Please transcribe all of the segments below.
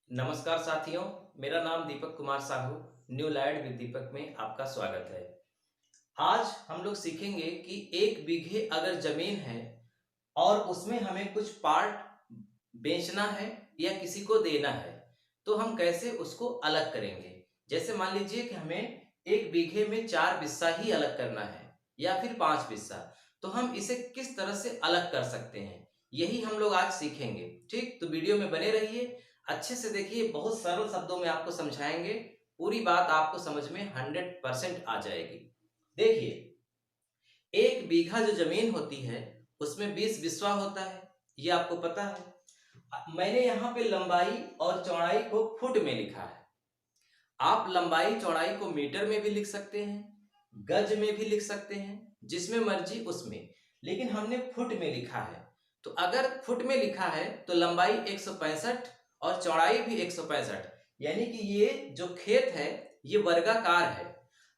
नमस्कार साथियों, मेरा नाम Deepak Kumar Sahu. New light with Deepak में आपका स्वागत है। आज हम लोग सीखेंगे कि 1 बीघे अगर जमीन है और उसमें हमें कुछ पार्ट बेचना है या किसी को देना है, तो हम कैसे उसको अलग करेंगे। जैसे मान लीजिए कि हमें 1 बीघे में 4 बिस्सा ही अलग करना है या फिर 5 बिस्सा, तो हम इसे किस तरह से अलग कर सकते हैं, यही हम लोग आज सीखेंगे। ठीक, तो वीडियो में बने रहिए, अच्छे से देखिए, बहुत सरल शब्दों में आपको समझाएंगे। पूरी बात आपको समझ में 100% आ जाएगी। देखिए, 1 बीघा जो जमीन होती है उसमें 20 बिस्वा होता है, ये आपको पता है। मैंने यहाँ पे लंबाई और चौड़ाई को फुट में लिखा है। आप लंबाई चौड़ाई को मीटर में भी लिख सकते हैं, गज में भी लिख सकते हैं, जिसमें मर्जी उसमें, लेकिन हमने फुट में लिखा है। तो अगर फुट में लिखा है तो लंबाई 165 और चौड़ाई भी 165, यानी कि ये जो खेत है ये वर्गाकार है।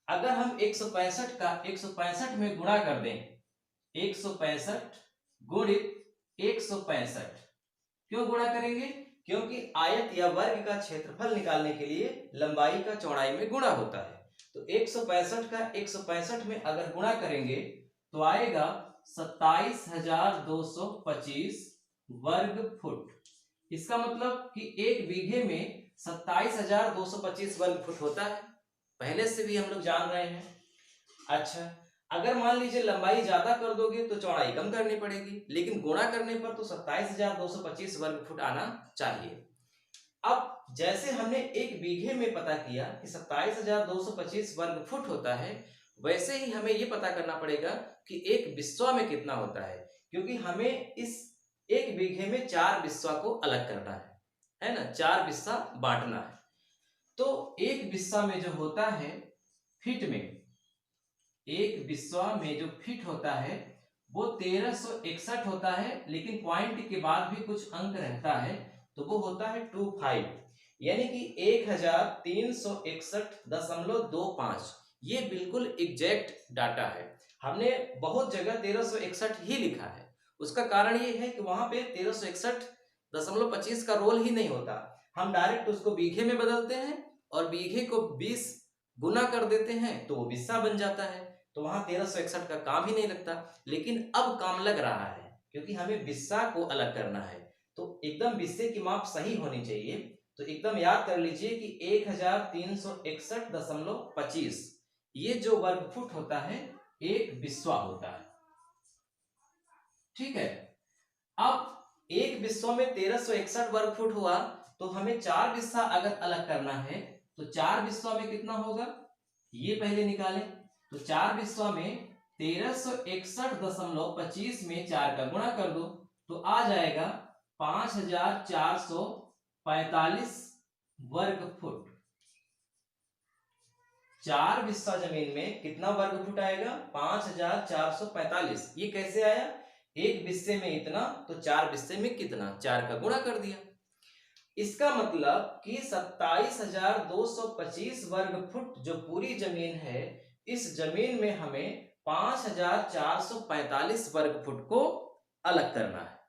अगर हम 165 का 165 में गुणा कर दें, 165 गुणित 165, क्यों गुणा करेंगे? क्योंकि आयत या वर्ग का क्षेत्रफल निकालने के लिए लंबाई का चौड़ाई में गुणा होता है। तो 165 का 165 में अगर गुणा करेंगे तो आएगा 27,225 वर्ग फुट। इसका मतलब कि 1 बीघे में 27,225 वर्ग फुट होता है, पहले से भी हम लोग जान रहे हैं। अच्छा, अगर मान लीजिए लंबाई ज्यादा कर दोगे तो चौड़ाई कम करनी पड़ेगी, लेकिन गुणा करने पर तो 27,225 वर्ग फुट आना चाहिए। अब जैसे हमने 1 बीघे में पता किया कि 27,225 वर्ग फुट होता है, वैसे ही हमें ये पता करना पड़ेगा कि 1 बिस्वा में कितना होता है, क्योंकि हमें इस 1 बीघे में 4 बिस्वा को अलग करना है ना, 4 बिस्सा बांटना है। तो 1 बिस्सा में जो होता है फीट में, 1 बिस्वा में जो फीट होता है वो 1361 होता है, लेकिन पॉइंट के बाद भी कुछ अंक रहता है, तो वो होता है 25, यानी कि 1361.25। ये बिल्कुल एग्जैक्ट डाटा है। हमने बहुत जगह 1361 ही लिखा है। उसका कारण ये है कि वहां पे 1361.25 का रोल ही नहीं होता। हम डायरेक्ट उसको बीघे में बदलते हैं और बीघे को 20 गुना कर देते हैं तो वो बिस्सा बन जाता है। तो वहां 1361 का काम ही नहीं लगता। लेकिन अब काम लग रहा है, क्योंकि हमें बिस्सा को अलग करना है, तो एकदम बिस्से की माप सही होनी चाहिए। तो एकदम याद कर लीजिए कि 1361.25 ये जो वर्ग फुट होता है 1 बिस्वा होता है। ठीक है, अब 1 बिस्वा में 1361 वर्ग फुट हुआ, तो हमें 4 बिस्सा अगर अलग करना है तो 4 बिस्वा में कितना होगा ये पहले निकालें। तो 4 बिस्वा में 1361.25 में 4 का गुणा कर दो तो आ जाएगा 5,445 वर्ग फुट। 4 बिस्सा जमीन में कितना वर्ग फुट आएगा? 5,445। ये कैसे आया? 1 बिस्से में इतना तो 4 बिस्से में कितना, 4 का गुणा कर दिया। इसका मतलब कि 27,225 वर्ग फुट जो पूरी जमीन है, इस जमीन में हमें 5,445 वर्ग फुट को अलग करना है।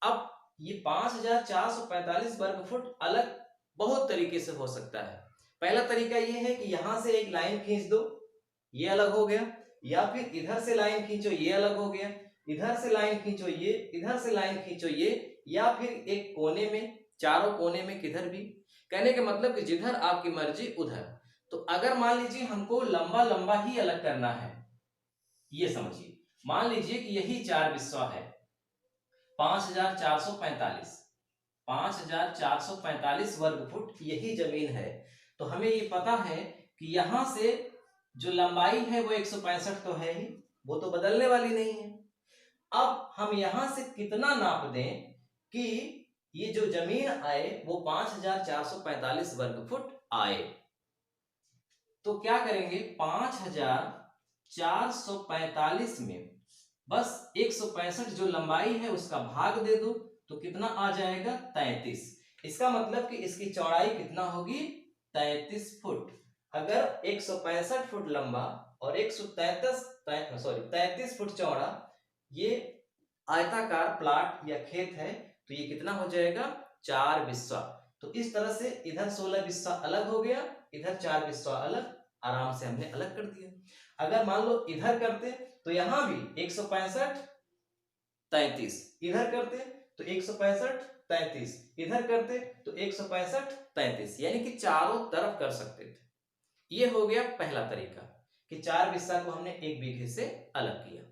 अब ये 5,445 वर्ग फुट अलग बहुत तरीके से हो सकता है। पहला तरीका ये है कि यहां से एक लाइन खींच दो, ये अलग हो गया, या फिर इधर से लाइन खींचो, ये अलग हो गया, इधर से लाइन खींचो ये, इधर से लाइन खींचो ये, या फिर एक कोने में, चारों कोने में किधर भी। कहने का मतलब कि जिधर आपकी मर्जी उधर। तो अगर मान लीजिए हमको लंबा लंबा ही अलग करना है, ये समझिए, मान लीजिए कि यही 4 बिस्वा है, 5,445, 5,445 वर्ग फुट यही जमीन है। तो हमें ये पता है कि यहां से जो लंबाई है वो 165 तो है ही, वो तो बदलने वाली नहीं है। अब हम यहां से कितना नाप दें कि ये जो जमीन आए वो 5,445 वर्ग फुट आए। तो क्या करेंगे, 5,445 में बस 165 जो लंबाई है उसका भाग दे दो तो कितना आ जाएगा? 33। इसका मतलब कि इसकी चौड़ाई कितना होगी? 33 फुट। अगर 165 फुट लंबा और 33 फुट चौड़ा ये आयताकार प्लाट या खेत है, तो ये कितना हो जाएगा? 4 बिस्वा। तो इस तरह से इधर 16 बिस्सा अलग हो गया, इधर 4 बिस्सा अलग, आराम से हमने अलग कर दिया। अगर मान लो इधर करते तो यहां भी 165 33, इधर करते तो 165 33, इधर करते तो 165 33, यानी कि चारों तरफ कर सकते थे। ये हो गया पहला तरीका कि 4 बिस्सा को हमने 1 बीघे से अलग किया।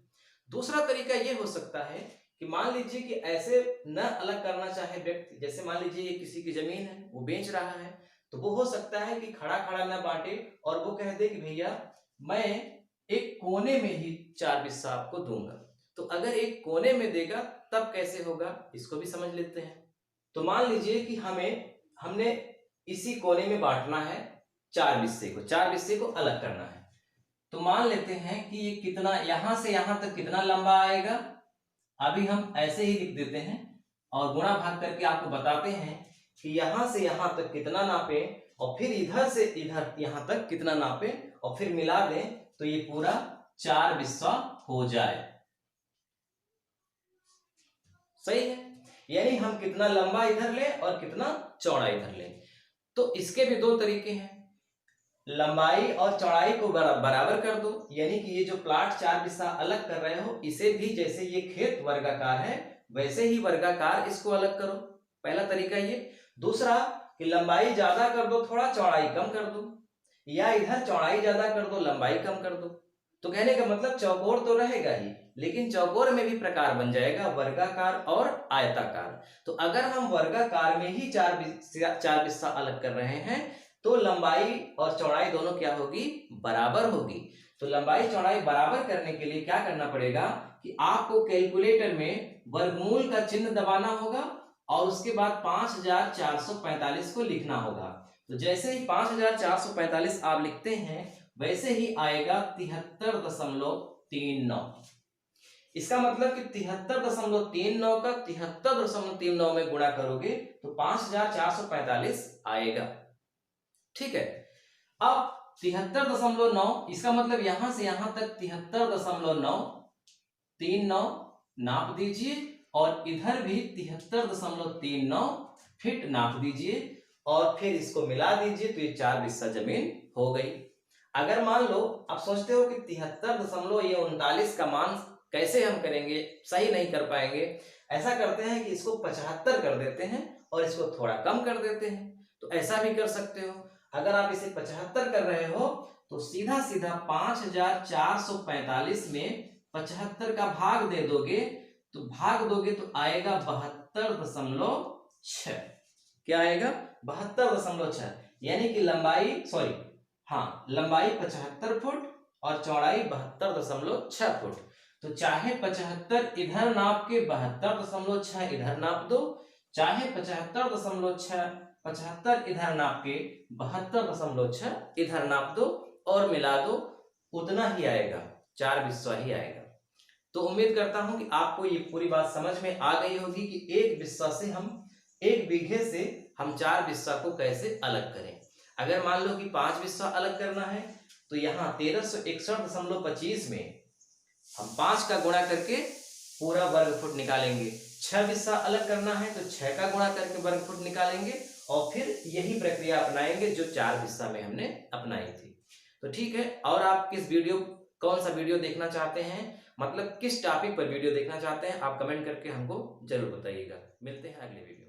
दूसरा तरीका ये हो सकता है कि मान लीजिए कि ऐसे न अलग करना चाहे व्यक्ति, जैसे मान लीजिए ये किसी की जमीन है, वो बेच रहा है, तो वो हो सकता है कि खड़ा खड़ा ना बांटे और वो कह दे कि भैया मैं एक कोने में ही 4 बिस्सा आपको दूंगा। तो अगर एक कोने में देगा तब कैसे होगा, इसको भी समझ लेते हैं। तो मान लीजिए कि हमने इसी कोने में बांटना है 4 बिस्से को, 4 बिस्से को अलग करना है। तो मान लेते हैं कि ये कितना, यहां से यहां तक कितना लंबा आएगा, अभी हम ऐसे ही लिख देते हैं और गुणा भाग करके आपको बताते हैं कि यहां से यहां तक कितना नापे और फिर इधर से इधर यहां तक कितना नापे और फिर मिला दें तो ये पूरा 4 बिस्सा हो जाए। सही है, यानी हम कितना लंबा इधर लें और कितना चौड़ा इधर लें। तो इसके भी 2 तरीके हैं, लंबाई और चौड़ाई को बराबर कर दो, यानी कि ये जो प्लाट 4 बिस्सा अलग कर रहे हो इसे भी जैसे ये खेत वर्गाकार है वैसे ही वर्गाकार इसको अलग करो, पहला तरीका ये। दूसरा कि लंबाई ज्यादा कर दो थोड़ा, चौड़ाई कम कर दो, या इधर चौड़ाई ज्यादा कर दो लंबाई कम कर दो। तो कहने का मतलब चौकोर तो रहेगा ही, लेकिन चौकोर में भी प्रकार बन जाएगा वर्गाकार और आयताकार। तो अगर हम वर्गाकार में ही 4 बिस्सा अलग कर रहे हैं तो लंबाई और चौड़ाई दोनों क्या होगी, बराबर होगी। तो लंबाई चौड़ाई बराबर करने के लिए क्या करना पड़ेगा कि आपको कैलकुलेटर में वर्गमूल का चिन्ह दबाना होगा और उसके बाद 5445 को लिखना होगा। तो जैसे ही 5445 आप लिखते हैं वैसे ही आएगा 73.39। इसका मतलब कि 73.39 का 73.39 में गुणा करोगे तो 5445 आएगा। ठीक है, अब 73.9, इसका मतलब यहां से यहां तक 73.939 नाप दीजिए और इधर भी 73.39 फिट नाप दीजिए और फिर इसको मिला दीजिए तो ये 4 बिस्सा जमीन हो गई। अगर मान लो आप सोचते हो कि 73.39 का मान कैसे हम करेंगे, सही नहीं कर पाएंगे, ऐसा करते हैं कि इसको 75 कर देते हैं और इसको थोड़ा कम कर देते हैं। तो ऐसा भी कर सकते हो। अगर आप इसे 75 कर रहे हो तो सीधा सीधा 5445 में 75 का भाग दे दोगे तो आएगा 72.6। क्या आएगा, 72.6, यानी कि लंबाई 75 फुट और चौड़ाई 72.6 फुट। तो चाहे 75 इधर नाप के 72.6 इधर नाप दो, चाहे 75 इधर नाप के 72.6 इधर नाप दो और मिला दो, उतना ही आएगा, 4 बिस्सा ही आएगा। तो उम्मीद करता हूं कि आपको ये पूरी बात समझ में आ गई होगी कि 1 बिस्सा से हम 1 बीघे से हम 4 बिस्सा को कैसे अलग करें। अगर मान लो कि 5 बिस्सा अलग करना है तो यहाँ 1361.25 में हम 5 का गुणा करके पूरा वर्ग फुट निकालेंगे। 6 बिस्सा अलग करना है तो 6 का गुणा करके वर्ग फुट निकालेंगे और फिर यही प्रक्रिया अपनाएंगे जो 4 बिस्सा में हमने अपनाई थी। तो ठीक है, और आप कौन सा वीडियो देखना चाहते हैं, मतलब किस टॉपिक पर वीडियो देखना चाहते हैं, आप कमेंट करके हमको जरूर बताइएगा। मिलते हैं अगले वीडियो।